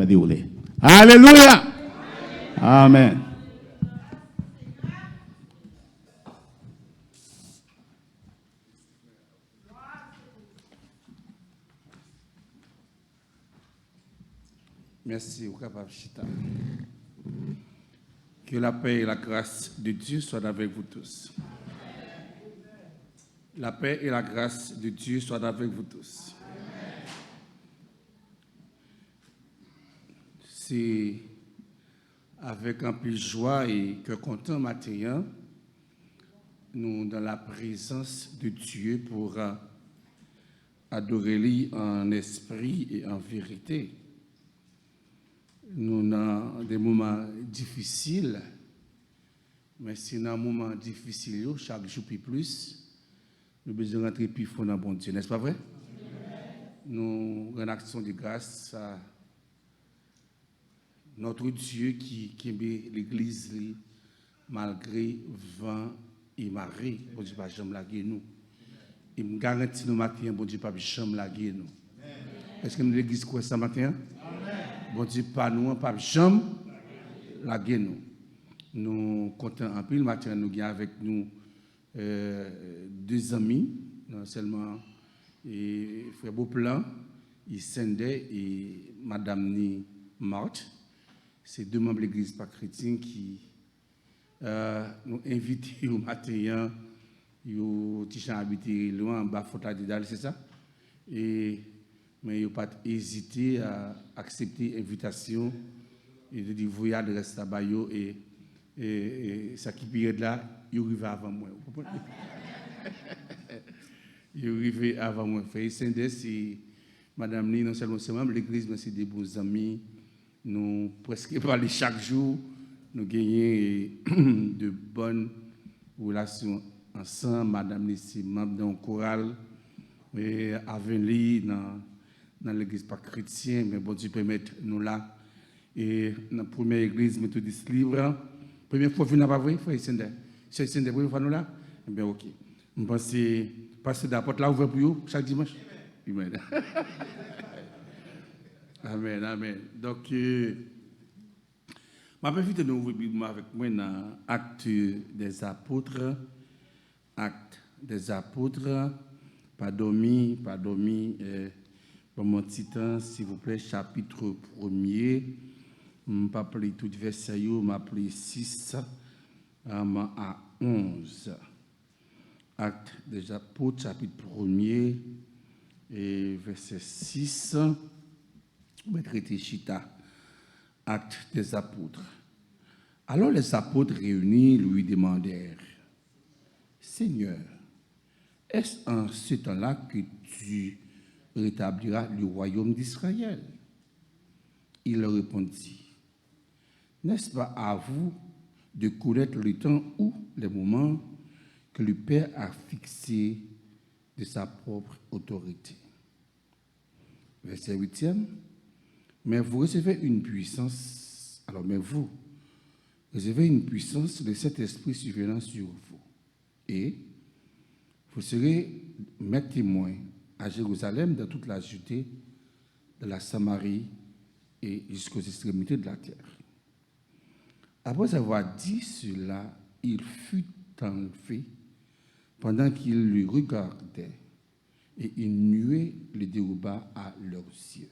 m'a déroulé. Alléluia. Amen. Merci, au capable Chita. Que la paix et la grâce de Dieu soient avec vous tous. La paix et la grâce de Dieu soient avec vous tous. C'est avec un peu de joie et cœur content matin, nous dans la présence de Dieu pour adorer lui en esprit et en vérité. Nous avons des moments difficiles, mais c'est dans un moment difficile, chaque jour plus, nous avons besoin de rentrer plus fort dans bon Dieu, n'est-ce pas vrai? Nous rendons action de grâce à notre Dieu qui aime l'Église malgré vent et marée. Bon Dieu, pas jamais laguer nous. Il me garantit nous matin, bon Dieu, pas jamais laguer nous. Est-ce que nous l'Église quoi ce matin? Bon Dieu, pas nous, pas jamais laguer nous. Nous comptons un peu le matin, nous avons avec nous deux amis, non seulement Frère Beauplan, Isende et Madame Ni Marthe. C'est deux membres de l'Église pas chrétienne qui nous invitent au matin, ils ont habité loin en bas Fotadidal, c'est ça? Mais ils n'ont pas hésité à accepter l'invitation et de dire vous y adressez à Bayo et ça qui période là, ils arrivent avant moi. Vous comprenez? Ils arrivent avant moi. Frère Sendès, c'est Madame Ni, non seulement c'est membre de l'Église, mais c'est des beaux amis. Nous presque parler chaque jour, nous gagnons de bonnes relations ensemble. Madame Ni, c'est membre d'un choral avec dans l'église pas chrétienne, mais bon Dieu permettre nous là. Et dans la première église méthodiste libre, première fois venir pas vrai, frère Sender. C'est Sender, première fois nous là? Eh bien, ok. Je pense que passer la porte là ouverte pour vous chaque dimanche. Amen. Amen, amen. Donc, je m'invite de nous ouvrir avec moi dans Actes des Apôtres. Actes des Apôtres. Pas dormi. Pour mon titre, s'il vous plaît, chapitre 1er. Je ne vais pas appeler tout verset, je vais appeler 6 à 11. Actes des Apôtres, chapitre 1er, et verset 6. Je vais traiter Chita. Actes des Apôtres. Alors les apôtres réunis lui demandèrent, Seigneur, est-ce en ce temps-là que tu rétabliras le royaume d'Israël? Il leur répondit, n'est-ce pas à vous de connaître le temps ou les moments que le Père a fixé de sa propre autorité? Verset 8e. Mais vous recevez une puissance, recevez une puissance de cet esprit survenant sur vous. Et vous serez mes témoins à Jérusalem, dans toute la Judée, de la Samarie et jusqu'aux extrémités de la terre. Après avoir dit cela, il fut enlevé pendant qu'il le regardait, et une nuée le déroba à leurs yeux.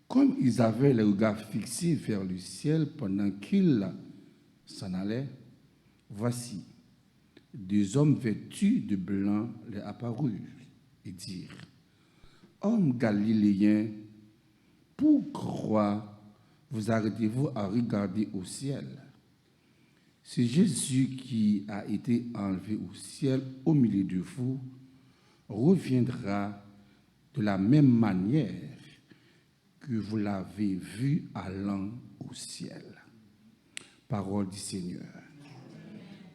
Comme ils avaient le regard fixé vers le ciel pendant qu'ils s'en allaient, voici, deux hommes vêtus de blanc leur apparurent et dirent, Hommes galiléens, pourquoi vous arrêtez-vous à regarder au ciel? C'est Jésus qui a été enlevé au ciel au milieu de vous, reviendra de la même manière que vous l'avez vu allant au ciel. Parole du Seigneur.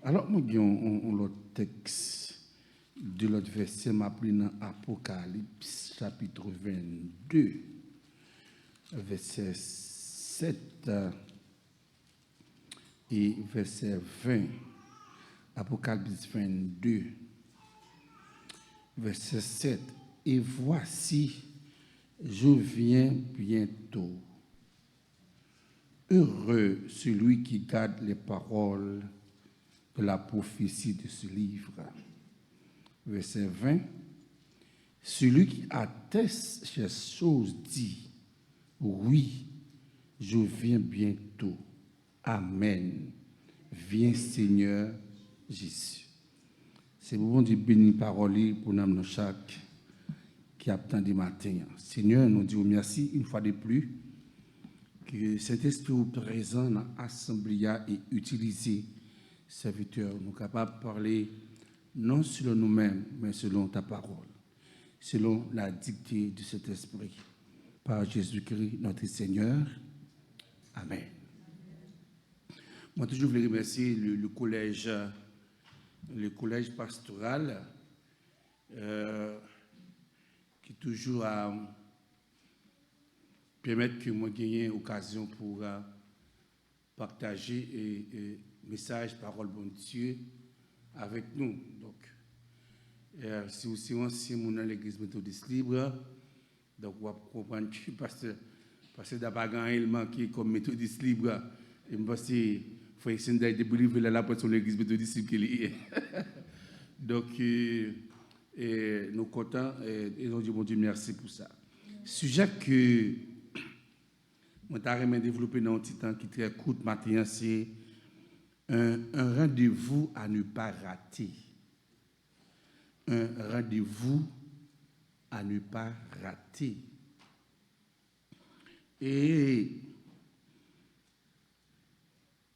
Alors, nous avons l'autre texte de l'autre verset, m'appelé dans Apocalypse, chapitre 22, verset 7 et verset 20. Apocalypse 22, verset 7. Et voici, je viens bientôt. Heureux celui qui garde les paroles de la prophétie de ce livre. Verset 20. Celui qui atteste ces choses dit, oui, je viens bientôt. Amen. Viens Seigneur Jésus. C'est bon de bénir parole pour nous chaque qui attend du matin. Seigneur, nous disons merci une fois de plus que cet esprit présent dans l'assemblée et utilisé serviteur, nous capables de parler non selon nous-mêmes, mais selon ta parole, selon la dictée de cet esprit. Par Jésus-Christ, notre Seigneur. Amen. Moi, toujours, je voulais remercier le collège pastoral qui toujours a permettre que moi gagne occasion pour partager et message, parole bon Dieu avec nous. Donc, si vous êtes ancien dans l'église méthodiste libre, donc vous comprenez que parce que d'abord il manque comme méthodiste libre, et je pense que faut essayer de brûler la porte sur l'église méthodiste libre. Donc, nous sommes contents et nous disons Dieu merci pour ça. Sujet que moi j'ai développé dans un petit temps qui est très court matin, c'est un rendez-vous à ne pas rater. Un rendez-vous à ne pas rater. Et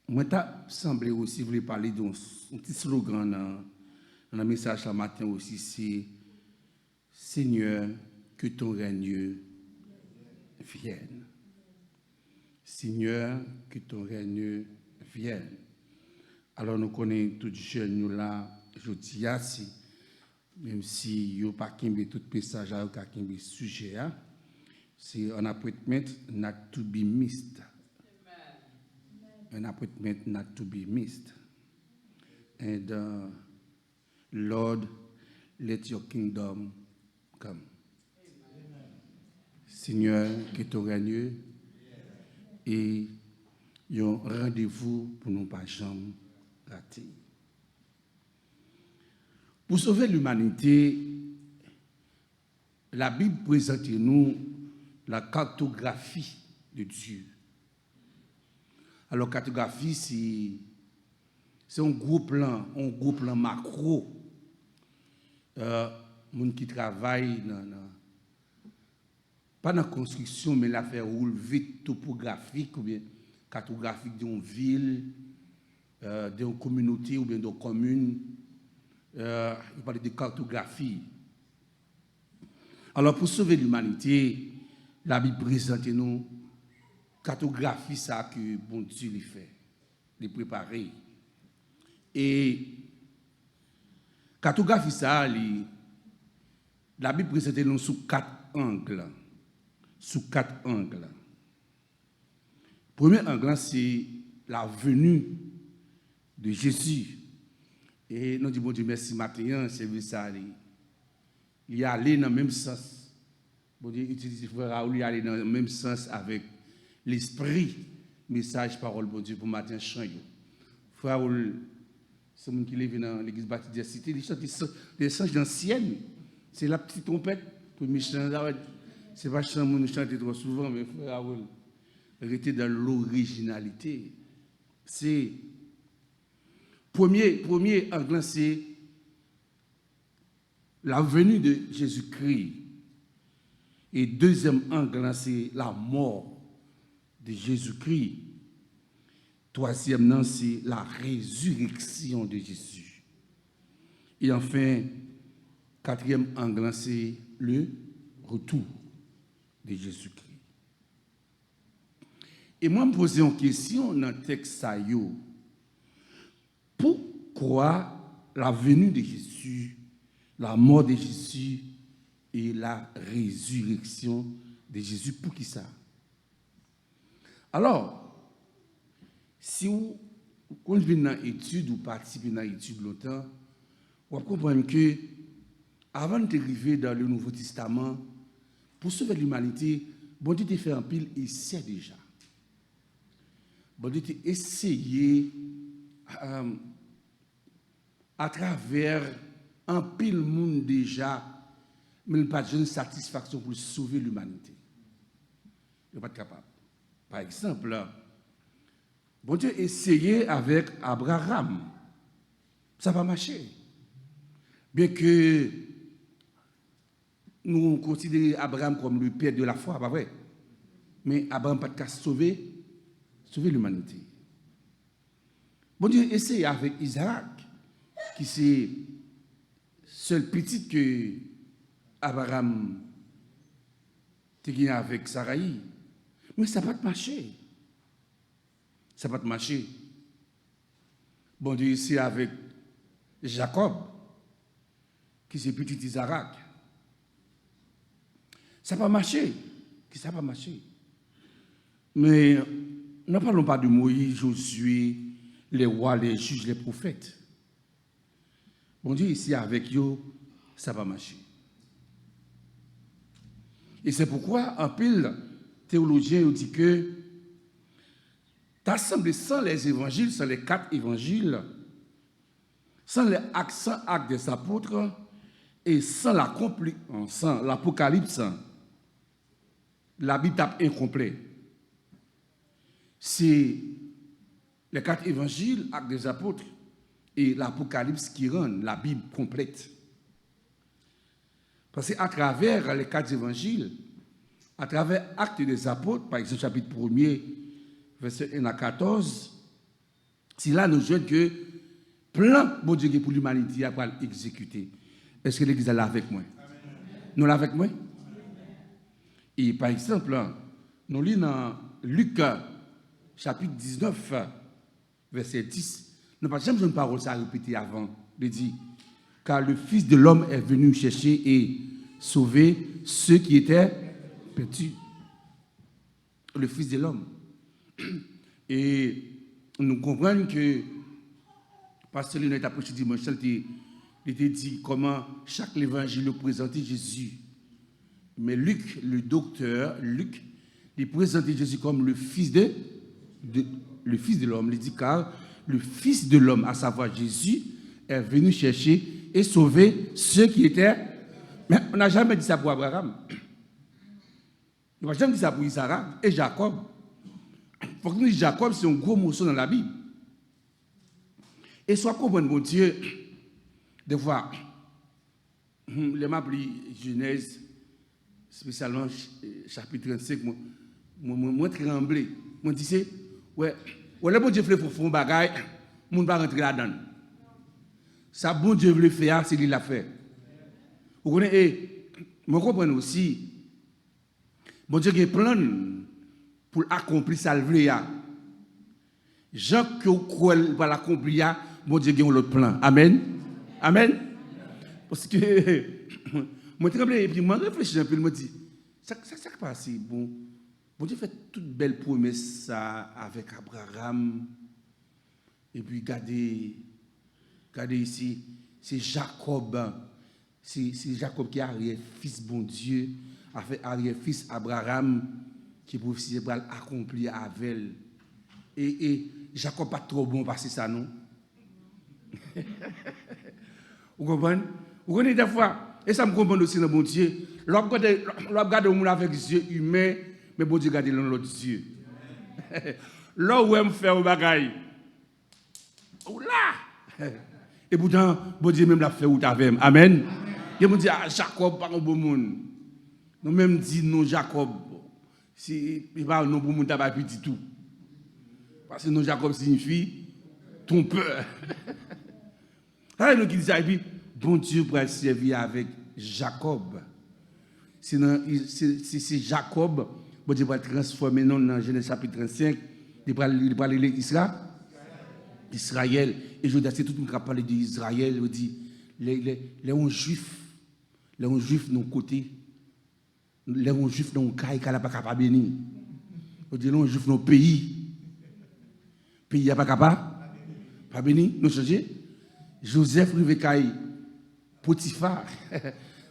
moi, t'as semblé aussi, vous voulez parler d'un petit slogan dans le message ce matin aussi, c'est Seigneur, que ton règne vienne. Seigneur, que ton règne vienne. Alors nous connaissons tous les jeunes nous là, je dis assez, même si il n'y a pas qu'un tout message à qu'un sujet, c'est un appointment not to be missed. An appointment not to be missed. And Lord, let your kingdom come. Seigneur, que ton règne et un rendez-vous pour nous pas jamais rater. Pour sauver l'humanité, la Bible présente nous la cartographie de Dieu. Alors, cartographie, c'est un gros plan macro. Monde qui travaille pas dans la construction, mais l'affaire relevé topographique ou bien cartographique d'une ville, d'une communauté ou bien d'une commune. Il parle de cartographie. Alors, pour sauver l'humanité, la Bible présente nous cartographie ça que bon Dieu lui fait, les préparer. Et cartographie ça, la Bible présente nous sous 4 angles. Sous 4 angles. Premier angle, c'est la venue de Jésus. Et nous disons, bon Dieu, merci matin, c'est ça. Il y a allé dans le même sens. Bon Dieu, utilise frère Raoul, il y a allé dans le même sens avec l'esprit, message, parole, bon Dieu, pour matin, chant. Frère Raoul, c'est mon qui est dans l'église baptiste de la cité, il chante des chants d'anciennes. C'est la petite trompette pour me chanter. C'est pas chant, nous chanter trop souvent, mais frère Raoul, rester dans l'originalité. C'est premier angle, c'est la venue de Jésus-Christ. Et deuxième angle, c'est la mort de Jésus-Christ. Troisième, c'est la résurrection de Jésus. Et enfin, quatrième angle, c'est le retour de Jésus-Christ. Et moi, je me pose une question dans le texte. Pourquoi la venue de Jésus, la mort de Jésus et la résurrection de Jésus, pour qui ça? Alors, si vous venez dans l'étude ou participez dans l'étude longtemps, vous comprenez que avant d'arriver dans le Nouveau Testament, pour sauver l'humanité, bon Dieu t'a fait un pile, il sait déjà. Bon Dieu t'a essayé à travers un pile monde déjà, mais il n'a pas de satisfaction pour sauver l'humanité. Il n'est pas capable. Par exemple, bon Dieu essayé avec Abraham. Ça va marcher. Bien que nous considérons Abraham comme le père de la foi, pas vrai? Mais Abraham n'a pas de sauver l'humanité. Bon Dieu essaye avec Isaac, qui c'est seul petit que Abraham a gagné avec Sarai. Mais ça n'a pas marché. Ça n'a pas marché. Bon Dieu essaye avec Jacob, qui c'est petit Isaac. Ça n'a pas marché. Ça n'a pas marché. Mais ne parlons pas de Moïse, Josué, les rois, les juges, les prophètes. Bon Dieu, ici avec eux, ça va marcher. Et c'est pourquoi un pile théologien dit que t'assemblé sans les évangiles, sans les 4 évangiles, sans les actes des apôtres et sans l'Apocalypse, la Bible est incomplète. C'est les 4 évangiles, actes des apôtres et l'Apocalypse qui rendent la Bible complète. Parce qu'à travers les 4 évangiles, à travers actes des apôtres, par exemple chapitre 1er, verset 1 à 14, c'est là nous jeunes que plein bon Dieu pour l'humanité à exécuter. Est-ce que l'Église est là avec moi? Nous là avec moi? Et par exemple, nous lisons dans Luc chapitre 19, verset 10. Nous n'avons pas jamais une parole ça répéter avant. Il dit, car le Fils de l'homme est venu chercher et sauver ceux qui étaient perdus. Le Fils de l'homme. Et nous comprenons que Pasteur Léonard a prêché dimanche, il était dit comment chaque évangile présentait Jésus. Mais Luc, le docteur, Luc, il présentait Jésus comme le Fils de l'homme. Il dit car le Fils de l'homme, à savoir Jésus, est venu chercher et sauver ceux qui étaient. Mais on n'a jamais dit ça pour Abraham. On n'a jamais dit ça pour Isaac et Jacob. Pour que nous Jacob, c'est un gros morceau dans la Bible. Et soit comprendre, mon Dieu, des fois, les m'appelé Genèse, spécialement chapitre 35, moi tremblé. Moi dis c'est, ouais, le bon Dieu veut faire un bagage, mon ne va pas rentrer là-dedans. Ça, bon Dieu veut faire, c'est lui l'a fait. Vous connaissez, et je comprends aussi, bon Dieu a un plan pour accomplir ça le vrai. Jean qui va l'accomplir, bon Dieu a l'autre plan. Amen. Amen. Parce que moi tremblé et puis moi réfléchis un peu, je me dis, ça passe bon. Bon Dieu fait toute belle promesse ça avec Abraham. Et puis regardez ici, c'est Jacob. C'est Jacob qui est arrière-fils bon Dieu, a fait arrière-fils Abraham qui prophétisé pour accomplir avec. Et Jacob pas trop bon parce que ça non. Vous comprenez? Vous connaissez des fois, et ça me comprend aussi dans bon Dieu. L'on regarde le monde avec les yeux humains, mais bon Dieu regarde l'autre Dieu. Là où on fait un bagage. Là! Et pourtant, bon Dieu même l'a fait ou t'avais. Amen. Et on dit, Jacob, pas un bon monde. Nous même dit non, Jacob. Si il va non bon monde, t'as pas petit tout. Parce que non, Jacob signifie ton peur. Alors, nous qui disons, et puis, bon Dieu pour servir avec Jacob. C'est Jacob, bon Dieu va transformer dans Genèse chapitre 35, il va aller Israël. Et je dis, c'est tout le monde qui a parlé d'Israël, il dit, les juifs, de nos côtés, les juifs de nos cas, ils ne sont pas capables de bénir. On dit, les juifs de nos pays, pays n'est pas capable, pas bénir, nous changer. Joseph Rivecaille, Potiphar,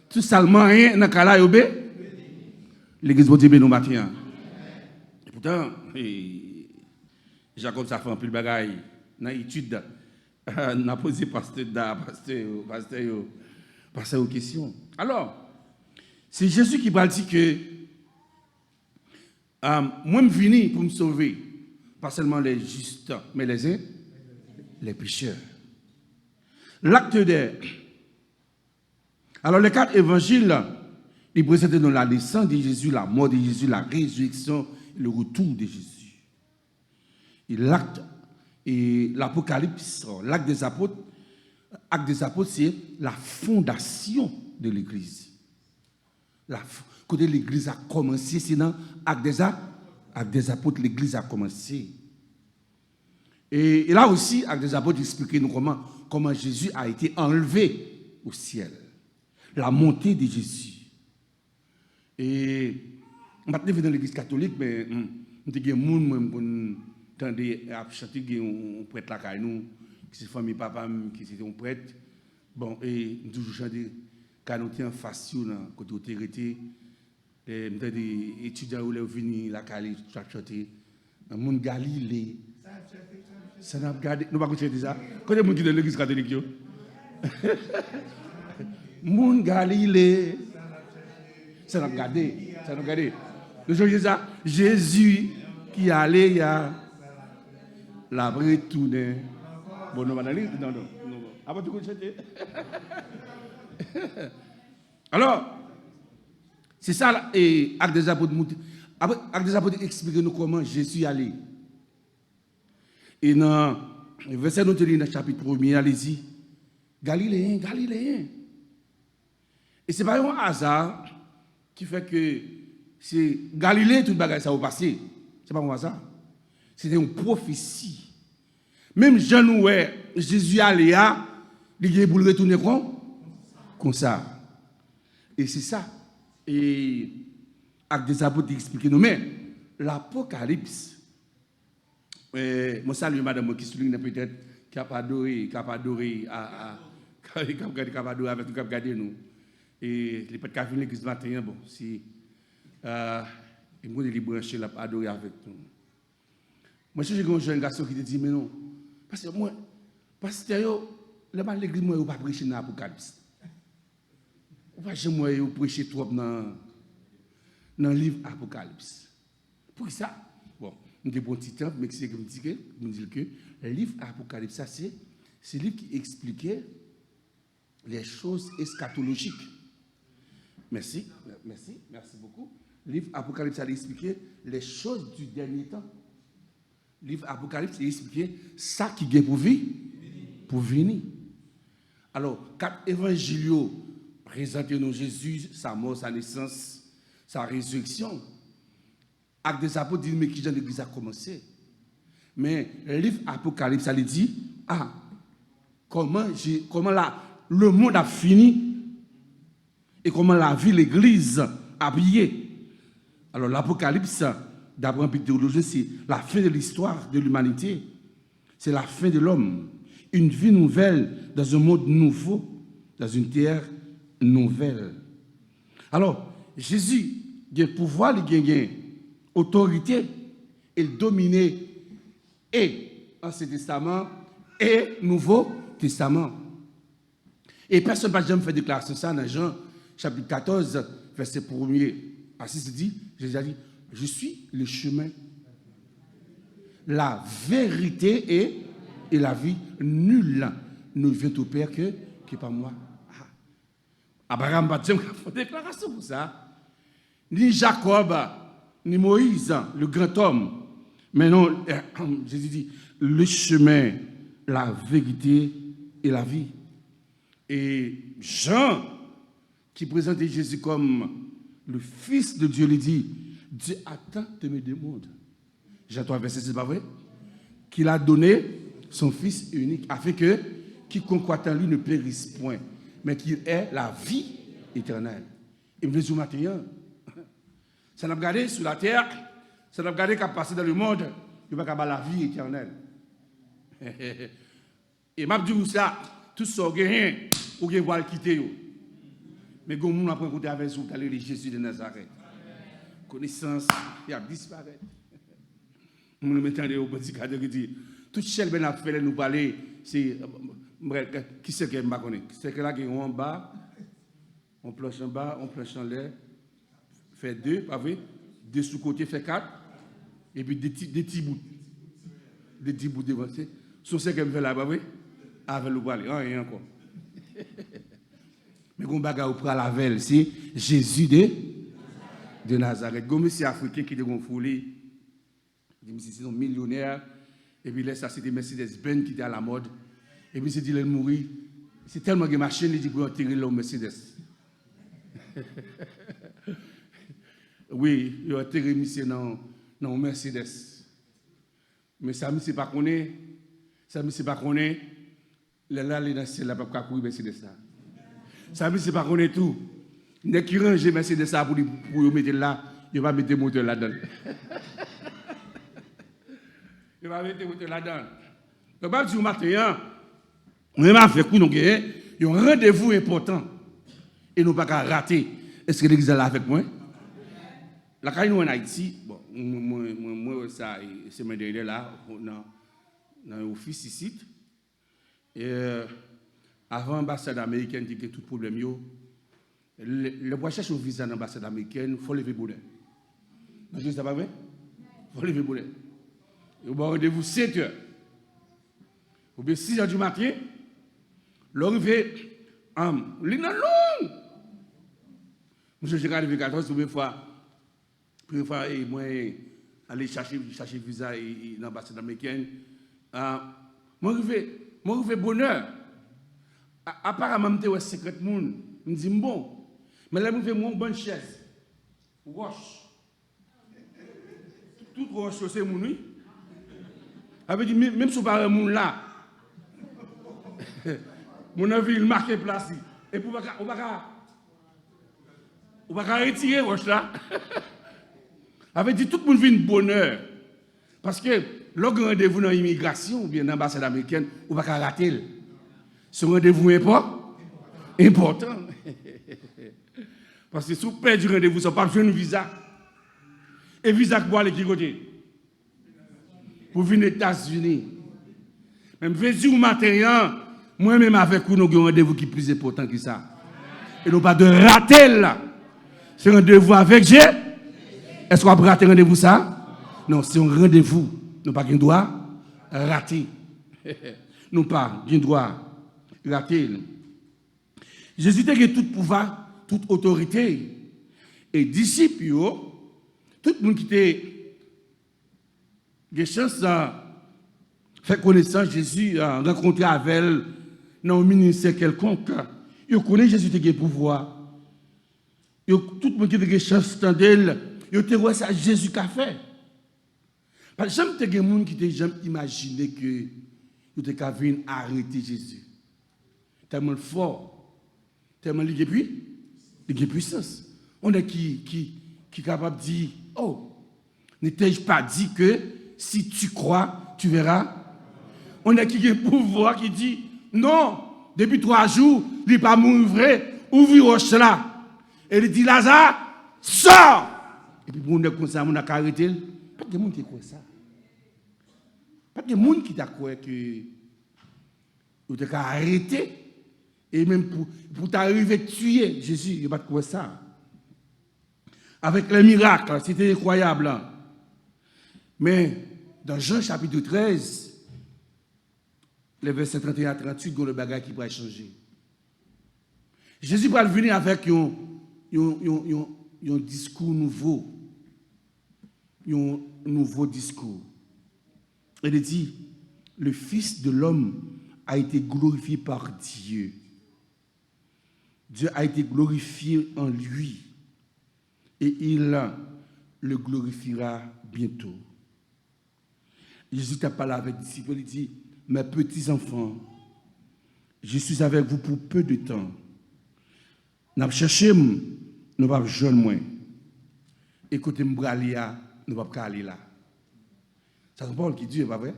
tout seulement rien dans le cas là, L'église va dire nous matin. Et pourtant, Jacob, ça fait un peu de bagaille. Dans l'étude, on a posé pasteur aux questions. Alors, c'est Jésus qui va dire que moi, je suis venu pour me sauver, pas seulement les justes, mais les pécheurs. L'acte de... Alors, les 4 évangiles, ils présentent dans la naissance de Jésus, la mort de Jésus, la résurrection, le retour de Jésus. Et l'acte, et l'Apocalypse, l'acte des apôtres, c'est la fondation de l'Église. Côté l'Église a commencé, c'est dans l'acte des apôtres, l'Église a commencé. Et là aussi, l'acte des apôtres explique nous comment Jésus a été enlevé au ciel. La montée de Jésus. Et maintenant, je vais dans l'église catholique, mais il y a des gens qui ont chanté un prêtre là, qui est famille papa, qui est un prêtre. Bon, et je toujours chanté, quand on était en face, quand on était arrêté, et des étudiants qui sont venus là, qui ont chanté, un monde Galilée. Ça n'a pas regardé, nous ne pouvons pas chanter ça. Quand il y a des gens qui sont dans l'église catholique, Moun Galilée. Ça n'a pas regardé. Le jour où ça, Jésus qui allait, la retourné. Bon, non, non. Après tout, chanter. Alors, c'est ça, et Acte des Apôtres. Acte des Apôtres explique nous comment Jésus allait. Et dans le verset nous dans le chapitre 1er, allez-y. Galiléen. Et ce n'est pas un hasard qui fait que c'est Galilée, tout le bagage, ça va passer. Ce n'est pas un hasard. C'était une prophétie. Même Jean Noué, Jésus allait à, il est pour le retourner comme ça. Et c'est ça. Et avec des apôtres expliquer nous. Mais l'Apocalypse, moi salue madame qui souligne peut-être qui a pas adoré avec nous, qui a regardé nous. Et les peut-être qui l'église matin, bon, si ils vont les brancher là, adorer avec nous. Moi, j'ai un jeune garçon qui te dit, mais non, parce que moi, pasteur, l'église, moi, je ne vais pas prêcher dans l'Apocalypse. Je ne vais pas prêcher trop dans le livre Apocalypse. Pour ça, bon, nous avons un bon petit temps, mais c'est comme que le livre Apocalypse, c'est le livre qui expliquait les choses eschatologiques. Merci beaucoup. Le livre Apocalypse a expliqué les choses du dernier temps. Le livre Apocalypse a expliqué ça qui est pour venir. Alors, 4 évangiles présentent nous Jésus, sa mort, sa naissance, sa résurrection. Acte des apôtres dit mais qui dans l'église a commencé. Mais le livre Apocalypse, ça lui dit comment le monde a fini et comment la vie, l'église a brillé. Alors l'Apocalypse, d'après un peu de théologie, c'est la fin de l'histoire de l'humanité. C'est la fin de l'homme. Une vie nouvelle dans un monde nouveau, dans une terre nouvelle. Alors, Jésus, il a pouvoir, il a autorité, il domine et Ancien Testament et Nouveau Testament. Et personne ne va jamais faire déclaration ça dans Jean chapitre 14, verset 1er à 6, il dit, Jésus a dit, je suis le chemin, la vérité et la vie. Nul ne vient au Père que par moi. Abraham va dire une déclaration pour ça. Ni Jacob, ni Moïse, le grand homme. Mais non, Jésus dit, le chemin, la vérité et la vie. Et Jean, qui présentait Jésus comme le Fils de Dieu, lui dit, Dieu a tant aimé le monde. Jean 3, verset 6, c'est pas vrai? Qu'il a donné son Fils unique, afin que quiconque croit en lui ne périsse point, mais qu'il ait la vie éternelle. Et me dit, matin, ça n'a pas regardé sur la terre, ça n'a pas regardé qu'à passer dans le monde, il va avoir la vie éternelle. Et m'a dit ça, tout ça, rien, ou bien le quitter. Mais comme on apprend à côté avec vous, les Jésus de Nazareth. connaissance, il a disparu. Nous mettons au petit cadre qui dit, tout seul ben a fait nous parler, c'est qui c'est qui m'a connaît, c'est que là qui est en bas, on planche en bas, on planche en l'air, fait 2, pas vrai, 2 sous côté fait 4, et puis des petits bouts devant, c'est ce qu'elle me fait là, pas vrai, avec le parler, rien encore. Mais qu'on bagarre au pral avec, c'est Jésus de Nazareth. Comme monsieur africain qui est en folie, c'est un millionnaire, et puis là, ça c'était Mercedes-Benz qui était à la mode, et puis c'est dit, il mourit. C'est tellement que machine, il dit pour enterrer l'homme Mercedes. Oui, il a enterré monsieur dans Mercedes. Mais ça, monsieur pas connaît, là, il est dans ciel, là, pas courir Mercedes ça. Ça, monsieur pas connaît tout. N'est qui range Mercedes ça pour mettre là, il va mettre le moteur là-dedans. Il va mettre le moteur là-dedans. Donc, pas du matin, on a fait coup, donc, il y a un rendez-vous important. Et nous ne pouvons pas rater. Est-ce que l'église est là avec moi? La caille nous en Haïti, bon, moi, ça, c'est mon dernier là, dans l'office ici. Et avant l'ambassade américaine, qui a tout problème, le pour chercher un visa dans l'ambassade américaine, il faut lever bonheur. Vous ne pas vrai? Il faut lever bonheur. Et vous avez rendez-vous 7 heures. Ou bien 6 heures du matin, l'arrivée, l'île long. Monsieur, j'ai arrivé 14 première fois, et moi, aller chercher visa dans l'ambassade américaine. Moi, arrivé bonheur. Apparemment, je suis secret monde. Je me dis, bon, mais là, je fais une bonne chaise. Roche. Tout roche, c'est mon nuit. Avec même si vous parlez de monde là, mon avis, il marque place. Et pour on va pas retirer roche là. Avec dit tout le monde vit un bonheur. Parce que le rendez-vous dans l'immigration ou bien dans l'ambassade américaine, on va pas rater. Ce rendez-vous est pas important. Parce que si vous perdez du rendez-vous, ça ne pas besoin de visa. Et visa pour aller qui côté? Pour venir aux États-Unis. Même jeudi ou matin, moi-même avec vous, nous avons un rendez-vous qui est plus important que ça. Et nous pas de rater là. C'est un rendez-vous avec Dieu. Est-ce qu'on va rater rendez-vous ça? Non, c'est un rendez-vous. Nous pas qu'un droit rater. Nous pas qu'un droit rater. Jésus a tout pouvoir, toute autorité. Et disciples, tout le monde qui était des chances faire connaissance Jésus, rencontrer avec elle dans un ministère quelconque. Ils connaissent Jésus qui a pouvoir. Tout le monde qui a des chances d'elle, ils te voient ça Jésus qui a fait. Parce que j'aime des gens qui jamais imaginé que ils étaient venir arrêter Jésus. Tellement fort, tellement il y a puissance. On est qui est capable de dire, oh, n'ai-je pas dit que si tu crois, tu verras. On est qui a pouvoir qui dit, non, depuis 3 jours, il n'est pas mort vrai, ouvre roche là. Et il dit, Lazare, sors! Et puis, on est comme ça, on a arrêté. Pas de monde qui croit ça. Pas de monde qui t'a cru que vous t'avez arrêté. Et même pour t'arriver à tuer Jésus, il n'y a pas de quoi ça. Avec les miracles, c'était incroyable. Mais dans Jean chapitre 13, les versets 31 à 38, il y a le bagage qui va changer. Jésus va venir avec un discours nouveau. Un nouveau discours. Il dit, le Fils de l'homme a été glorifié par Dieu. Dieu a été glorifié en lui. Et il le glorifiera bientôt. Jésus t'a parlé avec les disciples, il dit, mes petits enfants, je suis avec vous pour peu de temps. Nous cherchons, nous ne pouvons pas jeune moins. Écoutez, nous ne pouvons pas aller là. Ça c'est Paul qui dit, pas vrai?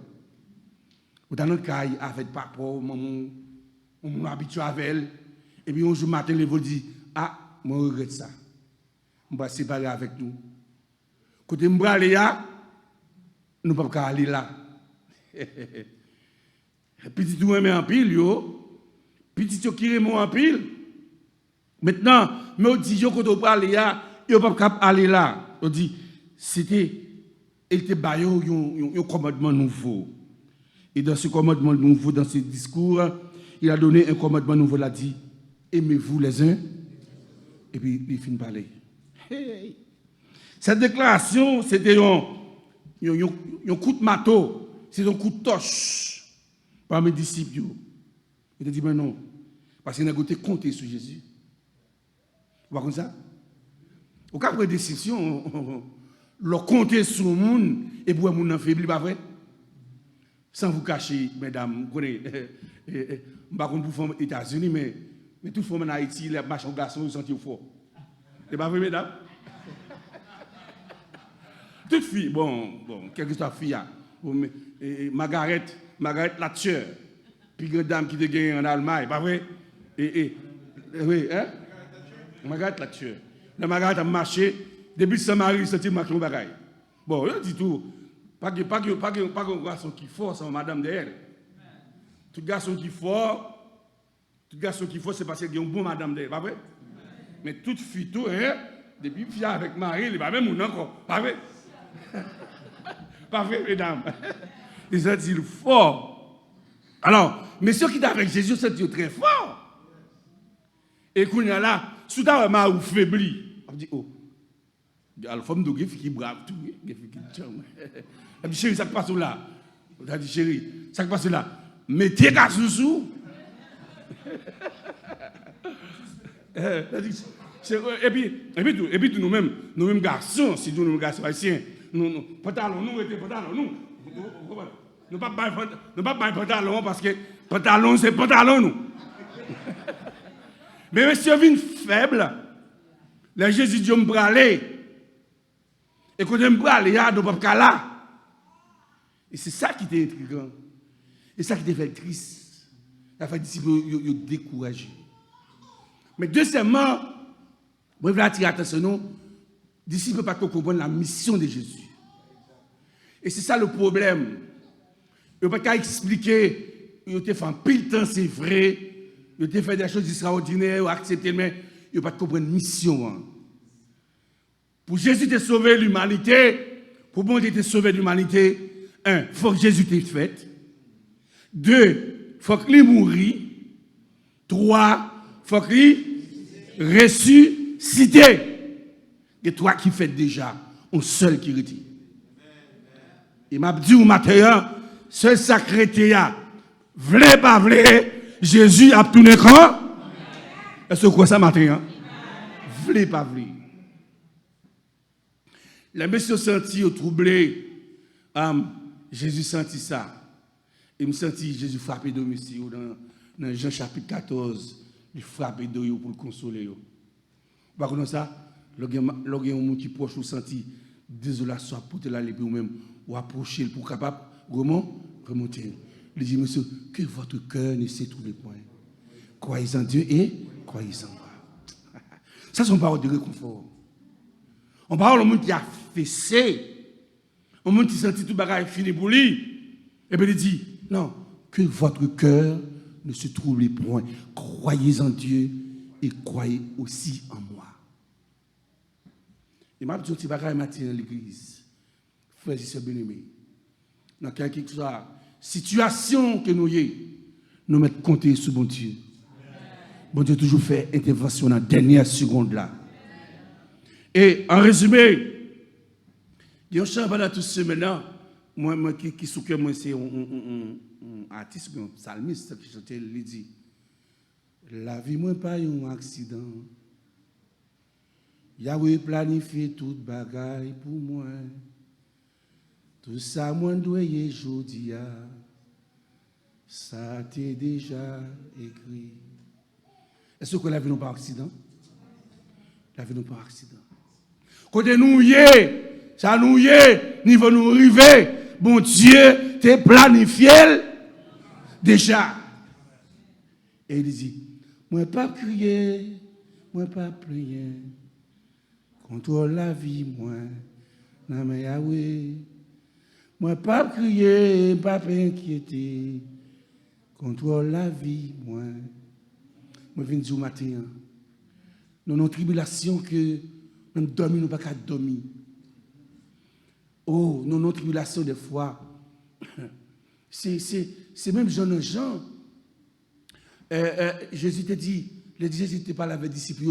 Ou dans notre cas, avec papa, on m'habitue avec elle. Et puis un jour matin, les vous dit, ah, moi je regrette ça. On va se séparer avec nous. Côté Mbraléa, nous ne pouvons pas aller là. Petit tout aimé en pile, yo. Petit tout qui aime en pile. Maintenant, mais on dit, quand on parle là, il ne peut pas aller là. On dit, c'était, il était baillé un commandement nouveau. Et dans ce commandement nouveau, dans ce discours, il a donné un commandement nouveau, il a dit, aimez-vous les uns. Et puis, il finit par parler. Hey. Cette déclaration, c'était un coup de marteau, c'est un coup de torche par mes disciples. Il a dit, mais non, parce qu'il a compté sur Jésus. Vous voyez ça? Au cas de décision, leur compter sur le monde et pour le monde affaibli, pas vrai? Sans vous cacher, mesdames, vous connaissez, je ne sais pas pour les États-Unis, mais tout le monde en Haïti, les machins garçons, ils sont forts. C'est pas vrai, mesdames? Toute fille, bon, quelle que soit la fille, Margaret Thatcher, puis une dame qui te gagne en Allemagne, pas vrai? Oui, hein? Margaret Thatcher. La Margaret a marché, depuis son mari, il s'est marqué un bagaille. Bon, je dis tout, pas un garçon qui fort, c'est madame de elle. Tout garçon qui fort, c'est parce qu'il y a un bon madame de elle, pas vrai? Mais toute fille, tout, hein? Depuis fille avec mari, il n'est pas même un encore, pas vrai? Pas vrai, mesdames? Ils ont dit fort. Alors, mais ceux qui étaient avec Jésus, c'est très fort. Et qu'on y a là, soudain, on faibli. On dit, oh, la femme de Guy qui brave tout. Elle dit, chérie, ça passe là. On a dit, chérie, ça passe là. Mettez gars sous. Et puis nous-mêmes garçons, si nous garçons haïtiens, nous pantalons, nous étions pantalons, nous. Nous pas pantalon parce que pantalon c'est pantalon nous. Mais monsieur vient faible, les Jésus dit me braler. Et quand je me braler, il y a nous pas là. Et c'est ça qui était intriguant. Et ça qui était fait triste. Ça fait disciples découragés. Mais deuxièmement, je veux attirer l'attention, les disciples ne peuvent pas comprendre la mission de Jésus. Et c'est ça le problème. Ils ne peuvent pas expliquer, ils ont fait un pile temps, c'est vrai, ils ont fait des choses extraordinaires, ils ont accepté, mais ils ne peuvent pas comprendre la mission. Pour Jésus de sauver l'humanité, pour bon Dieu de sauver l'humanité, un, il faut que Jésus t'ait fait. Deux, il faut qu'il mourit. Trois, il faut qu'il ressuscité. Et toi qui fais déjà, on seul qui retire. Il m'a dit au matin, ce sacré théâtre, v'lait pas v'lait, Jésus a tout l'écran. Est-ce que quoi ça matin? V'lait pas v'lait. Les messieurs sentis troublés, Jésus sentit ça. Il me sentit Jésus frapper de monsieur dans Jean chapitre 14, il frappait de pour le consoler. Par contre ça, lorsqu'il y a un monde qui proche ou senti désolation pour te l'aller ou même ou approcher pour capable remonter. Il dit monsieur que votre cœur ne sait tous les points. Croyez en Dieu et croyez en moi. Ça sont paroles de réconfort. On parle au monde qui a fessé, au monde qui sentit tout bagage fini pour lui. Et puis il dit non, que votre cœur ne se trouble point. Croyez en Dieu et croyez aussi en moi. Et m'a dit un petit bagage matin dans l'église. Frères et sœurs bien-aimés. Dans quelque situation que nous ayons, nous mettons compter sur bon Dieu. Bon Dieu toujours fait intervention dans la dernière seconde là. Et en résumé, il y a un chant pendant tout ce maintenant. Moi qui sous moi c'est un artiste, un psalmiste qui chantait, il dit la vie moi pas un accident. Yahweh planifié toute bagaille pour moi. Tout ça moi dois y jodi a. Ça t'est déjà écrit. Est-ce que la vie n'est pas un accident? La vie n'est pas un accident. Quand nous y est, ça nous y est, niveau nous arriver, bon Dieu t'es planifié déjà. Et il dit, moi pas crier, moi pas prier, contrôle la vie, moi, Non mais Yahweh, moi pas crier, pas inquiéter, contrôle la vie, moi. Moi viens dire au matin, dans nos tribulations que nous dormons, nous pas qu'à dormir. Oh, dans nos tribulations des fois, c'est même Jean. Jésus te dit, les disciples n'étaient pas là avec les disciples,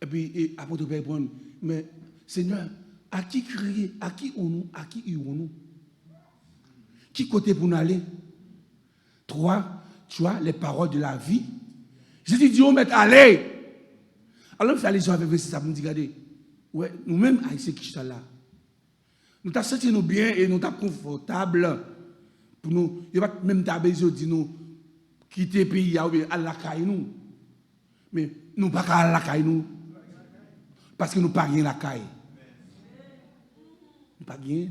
et puis apôtre Pierre répond, mais Seigneur, à qui crier, à qui irons-nous? Qui côté pour nous aller? 3, tu vois, les paroles de la vie. Jésus dit, on met allez. Alors, il fait les gens avec ça, pour nous dire, regardez, ouais, nous-mêmes, haïtiens qui sont là, nous t'as senti nous bien et nous t'as confortable pour nous. Il n'y a pas même ta besoin de nous quitter le pays ou bien à la caille nous. Mais nous pas à la caille nous. Parce que nous pas rien la caille. Nous pas rien.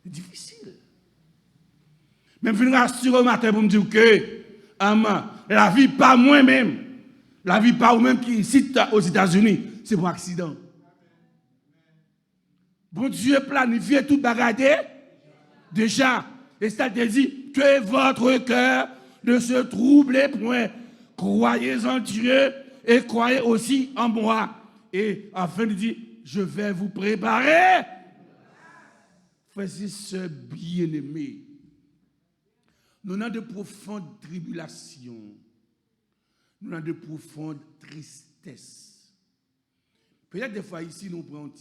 C'est difficile. Même si nous rassurons au matin pour me dire que la vie pas moi-même. La vie pas ou même qui ici aux États-Unis, c'est pour accident. Bon Dieu planifie tout bagarre déjà. Et ça te dit que votre cœur ne se trouble point. Croyez en Dieu et croyez aussi en moi. Et enfin, il dit, je vais vous préparer. Frères et sœurs bien-aimés, nous avons de profondes tribulations. Nous avons de profondes tristesses. Peut-être des fois ici, nous prenons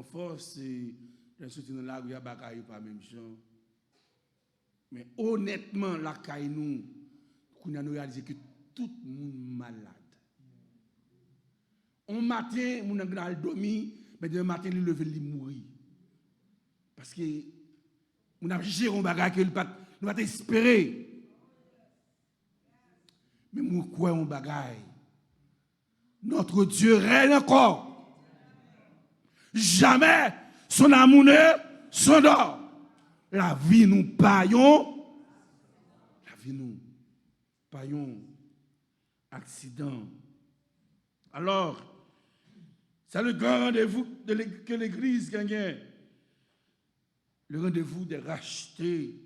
force et nous sommes dans la rue à bagaille par même gens. Mais honnêtement, la caille nous avons réalisé que tout le monde est malade. Un matin, nous avons dormi, mais demain matin, nous lever, nous mourir. Parce que nous avons géré un bagage que nous avons espéré. Mais nous croyons un bagage. Notre Dieu règne encore. Jamais son amour ne s'endort. La vie nous paillons. La vie nous paillons. Accident. Alors, c'est le grand rendez-vous que l'Église gagne. Le rendez-vous de racheter.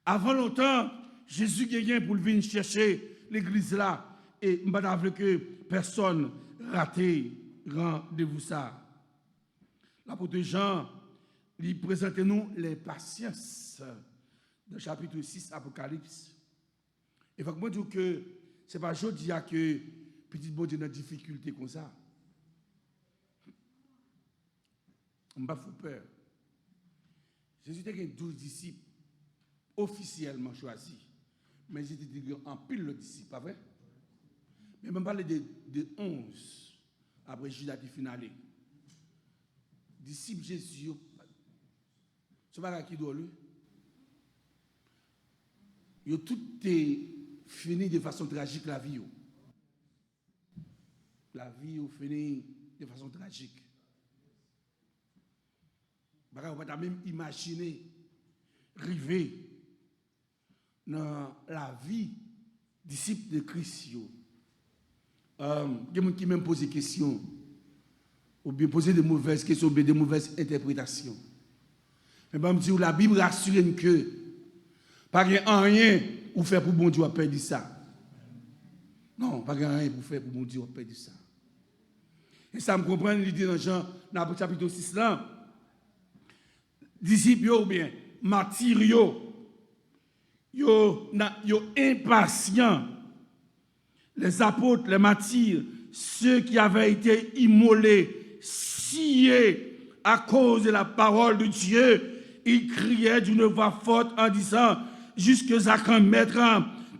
Avant longtemps, Jésus gagne pour venir chercher l'Église là. Et je ne veux que personne raté rendez-vous ça. L'apôtre Jean, il présente nous les patiences dans le chapitre 6 Apocalypse. Et il faut que moi dire que ce n'est pas aujourd'hui que petit bon Dieu dans difficulté comme ça. On ne va pas peur. Jésus a 12 disciples officiellement choisis. Mais il était en pile de disciples, pas vrai? Mais même parler de 11 après Judas qui finale. Disciples Jésus, ce n'est pas qui doit lui. Tout est fini de façon tragique, la vie. La vie est finie de façon tragique. On ne peut pas même imaginer, arriver dans la vie disciple de Christ. Il y a des gens qui même posent des questions, ou bien poser de mauvaises questions, ou bien de mauvaises interprétations. Mais je me dis, la Bible rassure que pas rien ou faire pour bon Dieu à perdre ça. Non, pas rien pour faire pour bon Dieu à perdre ça. Et ça me comprend l'idée dans Jean, dans le chapitre 6 là. Disciples ou bien martyrs, yo impatients. Les apôtres, les martyrs, ceux qui avaient été immolés, sciés à cause de la parole de Dieu, ils criaient d'une voix forte en disant, jusque à quand maître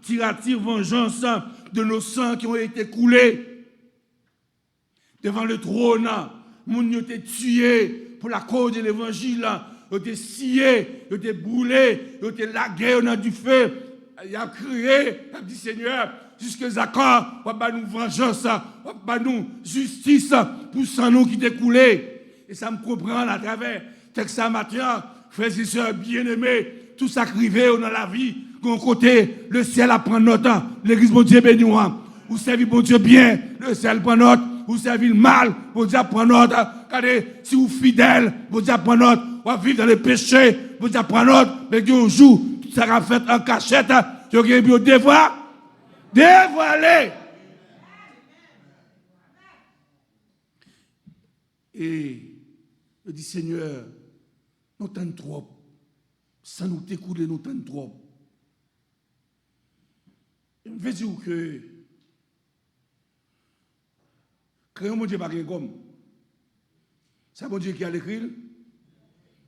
tira-t-il vengeance de nos sangs qui ont été coulés devant le trône. Moun yo été tués pour la cause de l'évangile. Ils étaient sciés, ils étaient brûlés, ils étaient lagués dans du feu. Il a crié, il a dit Seigneur, jusqu'à quand on va nous vengeance, on va nous justice pour sang nous qui découlé. Et ça me comprend à travers texte matin, frères et sœurs bien-aimés, tout ça qui arrive dans la vie, d'un côté, le ciel apprend notre temps, l'église, bon Dieu béni, ou servir bon Dieu bien, le ciel prend notre, vous servez mal, vous dites prendre notre. Regardez, si vous êtes fidèle, vous dites prendre notre. Vous vivez dans le péché, vous dites prendre notre. Mais un jour, tout ça va fait en cachette, vous avez bien dévoiler. Et je dis, Seigneur, nous t'en trop. Sans nous t'écouter, nous t'en trop. Je veux dire que créons mon Dieu par comme. C'est mon Dieu qui a l'écrit.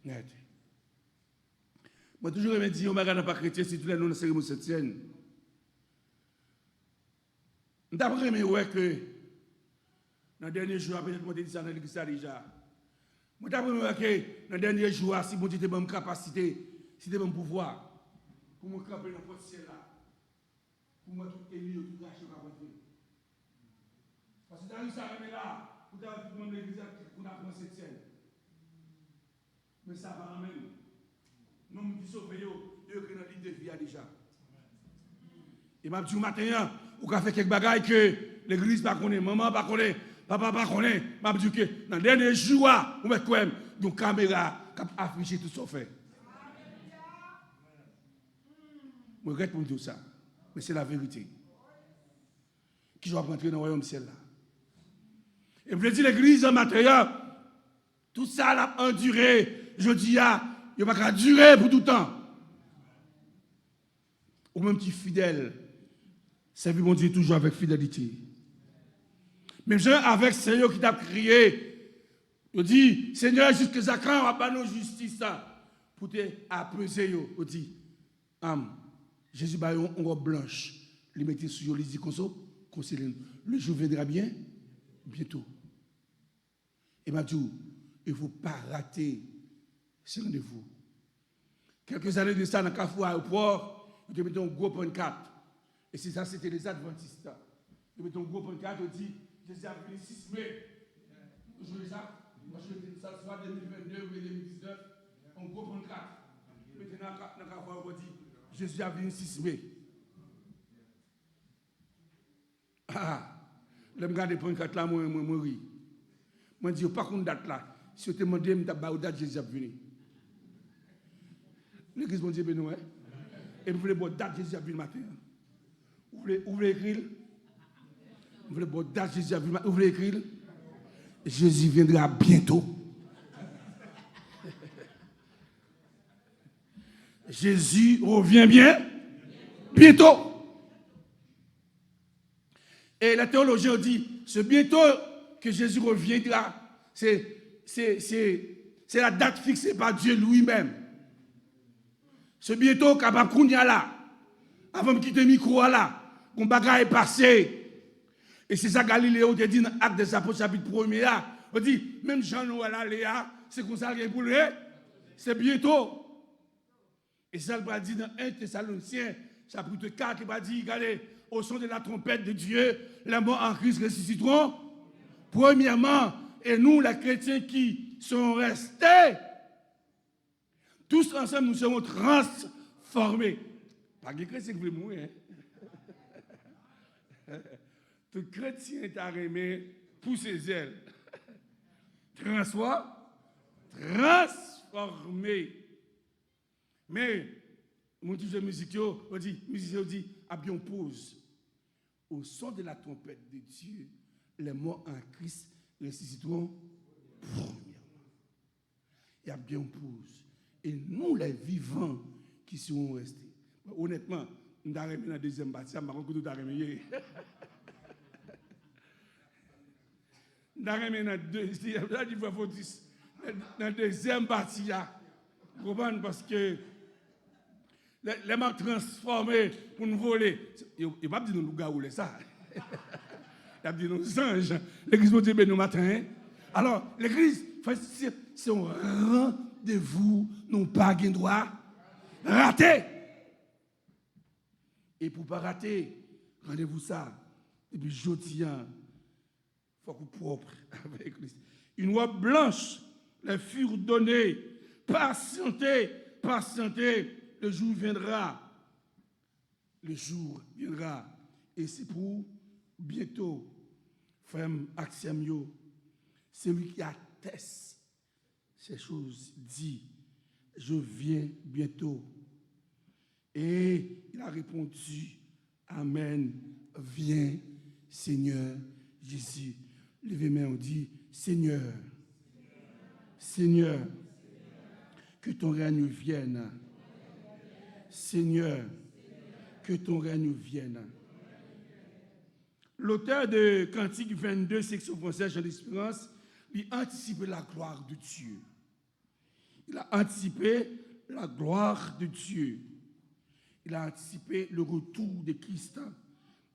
Net. Moi, toujours, je me dis, on ne va pas chrétien si tous les noms de cérémonie se tiennent. D'après je que dans le dernier jour, peut-être que je dit ça dans l'église déjà. Je d'après que dans le dernier jour, si mon Dieu te donne capacité, si te donne pouvoir, pour me camper dans le ciel là, pour moi tout ennemi, tout cacher par votre vie. Parce que dans l'église là, vous avez tout le monde l'église pour apprendre cette scène. Mais ça va quand même. Nous qui sommes sauvés, nous sommes dans l'île de vie déjà. Et m'a dit au matin, ou qu'a fait quelques bagailles que l'église pas connaît, maman pas connaît, papa pas connaît, m'a dit que dans le dernier jour, on met quoi même une caméra qui affiche tout ce qu'on fait. Je regrette pour dire ça, mais c'est la vérité. Qui doit rentrer dans le royaume ciel là. Et vous dire l'église en matériel, tout ça l'a enduré, je dis, il ne va pas durer pour tout le temps. Ou même qui fidèle. Servir mon Dieu toujours avec fidélité. Même avec Seigneur qui t'a crié, il dit, Seigneur, jusqu'à quand on va pas nos justice pour te apaiser. Il dit, Jésus va une robe blanche, il mettait sur lui, il dit, le jour viendra bien, bientôt. Et m'a dit, il ne faut pas rater ce rendez-vous. Quelques années de ça, dans le Carrefour aéroport, il mettait un gros point 4. Et c'est ça, c'était les Adventistes. Ils mettent un gros pancarte, ils disent, Jésus a venu le 6 mai. Vous jouez ça? Moi, je vais ça soit 2022 ou 2019. Un gros pancarte. Maintenant, dans le Carrefour, on dit, Jésus a venu le 6 mai. Je regarde les pancartes là, moi, je ris. Je dis, pas qu'on date là. Si je te demande, je vais te date Jésus a venu. L'église, mon Dieu, béni, et vous voulez voir date Jésus a venu le matin. Vous voulez écrire? Vous voulez voir date Jésus a venu le matin? Vous voulez écrire? Jésus viendra bientôt. Jésus revient bien bientôt. Et la théologie dit, ce bientôt que Jésus reviendra, c'est la date fixée par Dieu lui-même. Ce bientôt qu'Abakounia là, avant de quitter le micro là, qu'on bagaille est passé. Et c'est ça Galiléo te dit dans l'acte des apôtres chapitre 1er là. On dit, même Jean-Noël Léa, c'est comme ça qu'il pour lui, c'est bientôt. Et ça, il va dire dans 1 Thessaloniciens, chapitre 4, il va dire, regardez, au son de la trompette de Dieu, les morts en Christ ressusciteront. Premièrement, et nous, les chrétiens qui sont restés, tous ensemble, nous serons transformés. Pas de chrétien qui veut mourir. Tout chrétien est arrêté pour ses ailes. Transformé. Mais, mon Dieu de musique, on dit, à bien pause. Au son de la trompette de Dieu, les morts en Christ ressusciteront premièrement. Il y a bien pause. Et nous, les vivants qui seront restés. Honnêtement, nous avons dans la deuxième partie, je ne sais pas si nous avons dans la deuxième partie, vous comprenez, parce que les gens transformés pour nous voler. Il ne va pas dire nous gaouler ça. Il va dire nous anges. L'église va dire nous matin. Alors, l'église, c'est un rendez-vous, nous pas de droit rater. Et pour ne pas rater, rendez-vous ça. Et puis, je dis, il faut qu'on propre avec Christ. Une robe blanche, les furent données. Patientez, le jour viendra. Le jour viendra. Et c'est pour bientôt. frère Axiom yo, c'est lui qui atteste ces choses, dit, je viens bientôt. Et il a répondu, Amen, viens, Seigneur Jésus. Levez-moi, on dit, Seigneur, Seigneur, que ton règne vienne. Seigneur, que ton règne vienne. L'auteur de Cantique 22, section française, Jean d'Espérance, il a anticipé la gloire de Dieu. Il a anticipé la gloire de Dieu. Il a anticipé le retour de Christ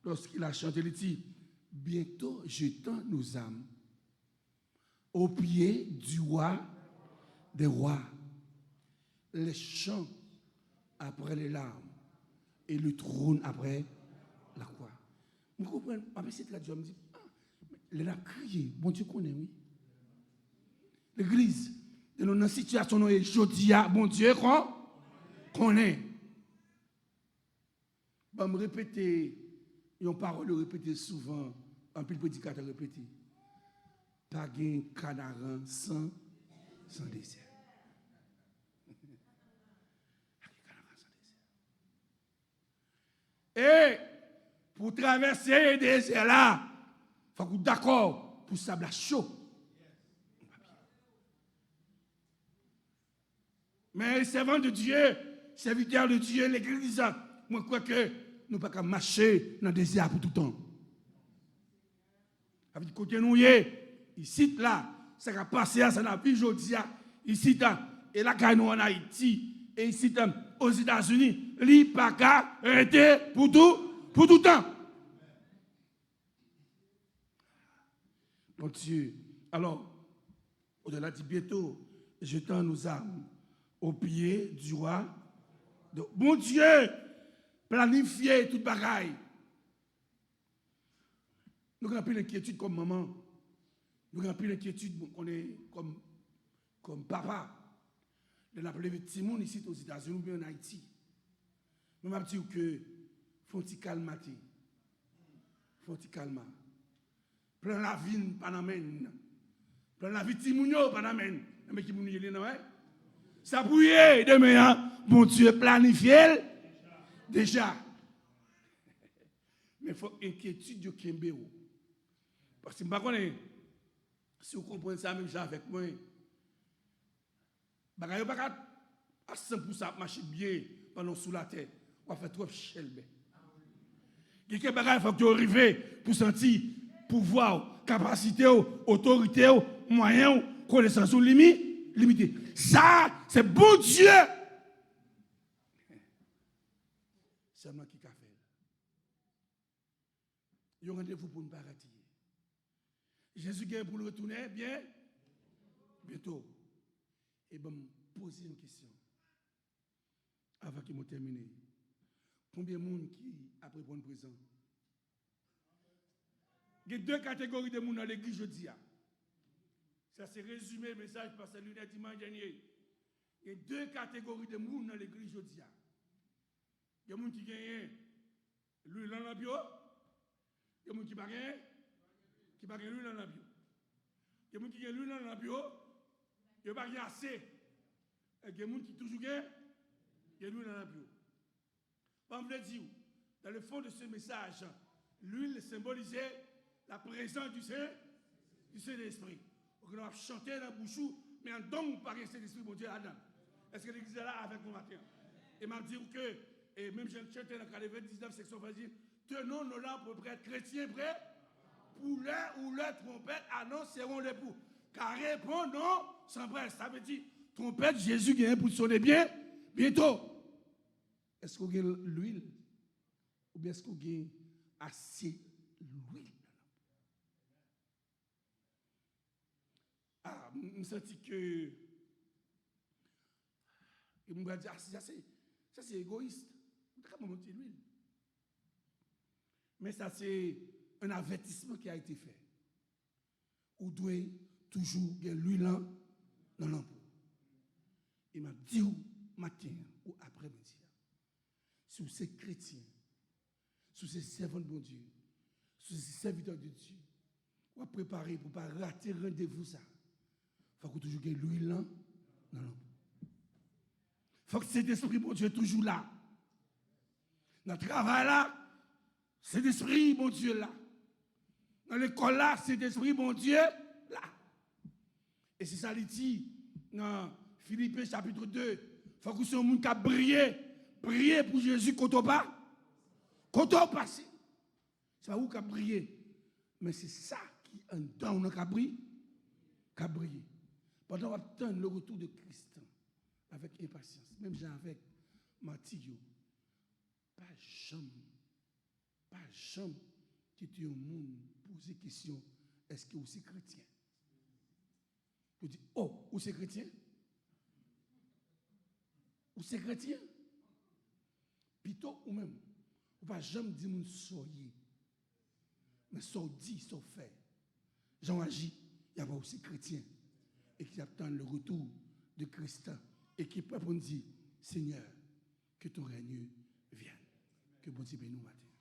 lorsqu'il a chanté, il dit, bientôt jetant nos âmes au pied du roi des rois, les chants après les larmes et le trône après la croix. Vous comprenez? Après cette radio, je me dis, il a crié, bon Dieu connaît, oui. L'église, dans une situation où aujourd'hui, bon Dieu connaît. Je me répéter, une parole répétée souvent, un peu de prédicateur répété. Pas de canaran sans désert. Et pour traverser le désert là, il faut que vous d'accord pour sable chaud. Mais servant de Dieu, serviteur de Dieu, l'église, moi je crois que nous ne pouvons pas marcher dans le désert pour tout le temps. Avec le côté nous ici là, ça va passer, ça n'a plus aujourd'hui, ici et là nous en Haïti, et ici aux États-Unis, il n'y a pas qu'à arrêter pour tout temps. Mon Dieu, alors, au-delà dit bientôt, jetant nos âmes au pied du roi. Mon Dieu, planifier toute bagaille. Nous avons plus d'inquiétude comme maman. Nous avons plus d'inquiétude comme papa. De l'appeler les petits monde ici aux États-Unis ou bien en Haïti. Nous m'avons dit que faut-il calmer. Faut-il calmer. Plein la vie, pas d'amène. Plein la vie, Timounio, pas d'amène. Mais qui m'a dit, non, ça bouillait demain, bon Dieu planifié déjà. Mais il faut inquiétude de Kembéo. Parce que si vous comprenez ça, même ça avec moi, je ne vais pas à 100% marcher bien pendant sous la terre. On va faire trop chelbe. Il y a des choses qu'il faut que vous arriviez pour sentir pouvoir, capacité, autorité, moyens, connaissance limité. Ça, c'est bon Dieu. C'est moi qui a fait. Il y a un rendez-vous pour ne pas rater. Jésus vient pour le retourner bien bientôt. Et bien, me poser une question. Avant qu'il me termine. Combien de monde qui a pris pour présent? Il y a deux catégories de monde dans l'église aujourd'hui. Ça c'est résumé le message parce que le dimanche dernier. Il y a deux catégories de monde dans l'église aujourd'hui. Il y a des gens qui gagnent l'huile dans la bio. Il y a des gens qui ne gagnent l'huile dans la bio. Il y a des gens qui gagnent l'huile dans la bio. Il n'y a pas assez. Il y a des gens qui toujours gagnent l'huile dans la bio. Je veux dire, dans le fond de ce message, l'huile symbolisait la présence du Saint-Esprit. On a chanté dans la bouche, mais en don par le Saint-Esprit, mon Dieu, Adam. Est-ce que l'église est là avec nous matin? Et m'a dit que, et même j'ai chanté dans le 19 section, va dire, tenons nos lampes pour être chrétiens prêts, pour l'heure où leur trompette annonceront l'époux. Car répondons sans presse. Ça veut dire, trompette, Jésus vient pour sonner bien, bientôt. Est-ce qu'on a l'huile? Ou bien est-ce qu'on a assez l'huile? Ah, je me sens que. Je me dis, ça c'est égoïste. Comment monter l'huile? Mais ça c'est un avertissement qui a été fait. Vous devez toujours avoir l'huile dans l'ampoule. Il m'a dit matin ou après-midi. Si vous êtes chrétien, si vous êtes servant de bon Dieu, si vous êtes serviteur de Dieu, on préparer pour ne pas rater rendez-vous ça. Il faut que toujours ait l'huile là. Non. Il faut que cet esprit, mon Dieu, est toujours là. Dans le travail là, cet esprit, mon Dieu, là. Dans l'école là, cet esprit, mon Dieu, là. Et c'est ça, il dit dans Philippiens chapitre 2. Il faut que ce monde qui a brillé, prier pour Jésus quand on passe. Quand on passe. C'est pas où qui a brillé. Mais c'est ça qui est en dedans qui a brillé. Pendant qu'on attend le retour de Christ avec impatience. Même j'ai avec Mathieu. Pas jamais qui tu un monde poser question, est-ce que vous êtes chrétien? Vous dites, oh, vous êtes chrétien? Vous êtes chrétien? Plutôt ou même, vous ne pas jamais dire que vous soyez. Mais ça dit, ça fait. Jean agit, il y a aussi chrétien. Et qui attend le retour de Christ. Et qui peut pour nous dire, Seigneur, que ton règne vienne. Que bon Dieu nous matin.